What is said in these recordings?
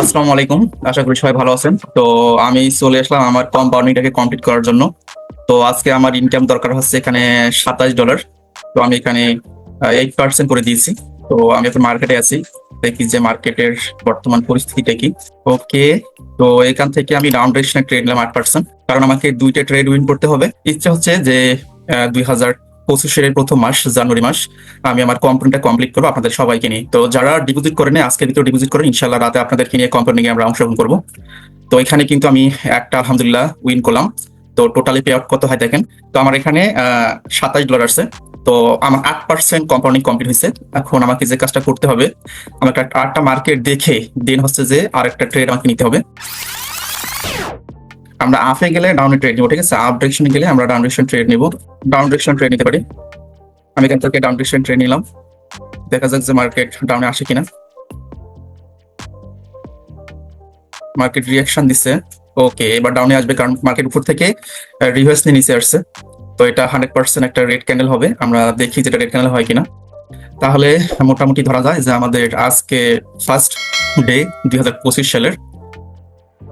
আসসালামু আলাইকুম। আশা করি সবাই ভালো আছেন। তো আমি চলে আসলাম আমার কম্পাউন্ডিংটাকে কমপ্লিট করার জন্য। তো আজকে আমার ইনকাম দরকার হচ্ছে এখানে $27। তো আমি এখানে 8% করে দিয়েছি। তো আমি এখন মার্কেটে আছি, দেখি যে মার্কেটের বর্তমান পরিস্থিতিটা কি। ওকে, তো এখান থেকে আমি ডাউন ডিরেকশনে ট্রেড নিলাম 8%, কারণ আমাকে দুইটা ট্রেড উইন করতে হবে। ইচ্ছা হচ্ছে যে 2025-এর প্রথম মাস জানুয়ারি মাস আমি আমার কোম্পানিটা কমপ্লিট করবো আপনাদের সবাইকে নিয়ে। তো যারা ডিপোজিট করে নেয় আজকের ভিতরে ডিপোজিট করেন, ইনশাল্লাহ রাতে আপনাদেরকে নিয়ে কোম্পানি আমরা অংশগ্রহণ করবো। তো এখানে কিন্তু আমি একটা আলহামদুলিল্লাহ উইন করলাম। তো টোটালি পে আউট কত হয় দেখেন। তো আমার এখানে $27 আছে। তো আমার 8% কোম্পানি কমপ্লিট হয়েছে। এখন আমাকে যে কাজটা করতে হবে, আমাকে আটটা মার্কেট দেখে দেন হচ্ছে যে আরেকটা ট্রেড আমাকে নিতে হবে। আমরা আপে গেলে ডাউনে ট্রেড নিবো, ঠিক আছে? আপ ডিরেকশনে গেলে আমরা ডাউন ডিরেকশন ট্রেড নিবো। ডাউন ডিরেকশন ট্রেড নিতে পারি। আমি এখান থেকে ডাউন ডিরেকশন ট্রেড নিলাম, দেখা যাক যে মার্কেট ডাউনে আসে কিনা। মার্কেট রিয়াকশন দিচ্ছে। ওকে, এবার ডাউনে আসবে কারণ মার্কেট উপর থেকে রিভার্স নিয়ে নিচে আসছে। তো এটা 100% একটা রেড ক্যান্ডেল হবে। আমরা দেখি যেটা রেড ক্যান্ডেল হয় কিনা। তাহলে মোটামুটি ধরা যায় যে আমাদের আজকে ফার্স্ট ডে 2025 সালের।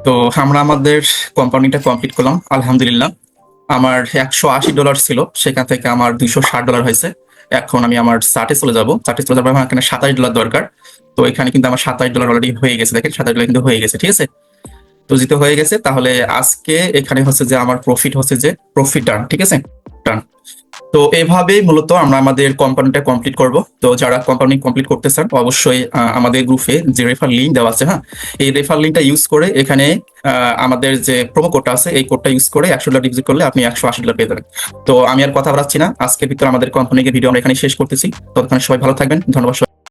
তো আমরা আমাদের কোম্পানিটা কমপ্লিট করলাম আলহামদুলিল্লাহ। আমার $180 ছিল, সেখান থেকে আমার $260 হয়েছে। এখন আমি আমার চার্টে চলে যাবো। চার্টে চলে যাবো, আমার এখানে $27 দরকার। তো এখানে কিন্তু আমার $27 অলরেডি হয়ে গেছে, দেখেন $27 কিন্তু হয়ে গেছে, ঠিক আছে? তো যেহেতু হয়ে গেছে, তাহলে আজকে এখানে হচ্ছে যে আমার প্রফিট হচ্ছে যে প্রফিট ডান, ঠিক আছে? ডান। তো এভাবেই মূলত আমরা আমাদের কোম্পানিটা কমপ্লিট করব। তো যারা কোম্পানি কমপ্লিট করতে চান অবশ্যই আমাদের গ্রুপে যে রেফার লিঙ্ক দেওয়া আছে, হ্যাঁ, এই রেফার লিঙ্কটা ইউজ করে এখানে আমাদের যে প্রোমো কোডটা আছে এই কোডটা ইউজ করে $100 ডিপোজিট করলে আপনি $180 পেয়ে যাবেন। তো আমি আর কথা বাড়াচ্ছি না, আজকের ভিতরে আমাদের কোম্পানিকে ভিডিও আমরা এখানে শেষ করতেছি। ততক্ষণ সবাই ভালো থাকবেন, ধন্যবাদ সবাই।